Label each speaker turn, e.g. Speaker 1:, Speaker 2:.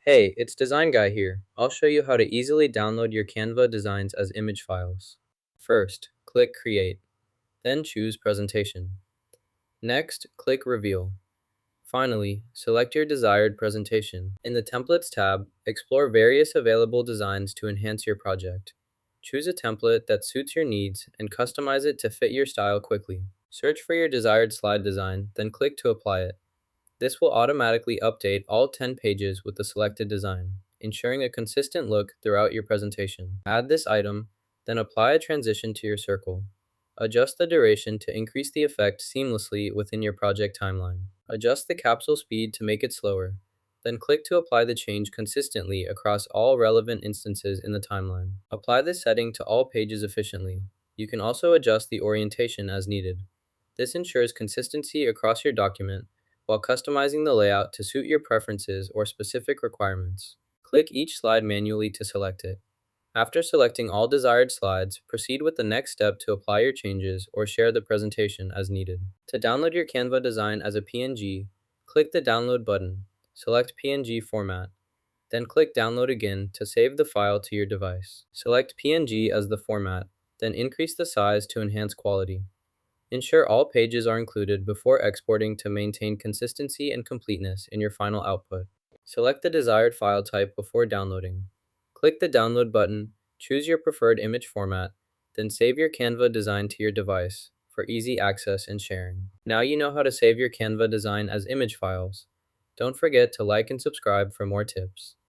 Speaker 1: Hey, it's Design Guy here. I'll show you how to easily download your Canva designs as image files. First, click Create, then choose Presentation. Next, click Reveal. Finally, select your desired presentation. In the Templates tab, explore various available designs to enhance your project. Choose a template that suits your needs and customize it to fit your style quickly. Search for your desired slide design, then click to apply it. This will automatically update all 10 pages with the selected design, ensuring a consistent look throughout your presentation. Add this item, then apply a transition to your circle. Adjust the duration to increase the effect seamlessly within your project timeline. Adjust the capsule speed to make it slower, then click to apply the change consistently across all relevant instances in the timeline. Apply this setting to all pages efficiently. You can also adjust the orientation as needed. This ensures consistency across your document while customizing the layout to suit your preferences or specific requirements. Click each slide manually to select it. After selecting all desired slides, proceed with the next step to apply your changes or share the presentation as needed. To download your Canva design as a PNG, click the Download button, select PNG format, then click Download again to save the file to your device. Select PNG as the format, then increase the size to enhance quality. Ensure all pages are included before exporting to maintain consistency and completeness in your final output. Select the desired file type before downloading. Click the Download button, choose your preferred image format, then save your Canva design to your device for easy access and sharing. Now you know how to save your Canva design as image files. Don't forget to like and subscribe for more tips.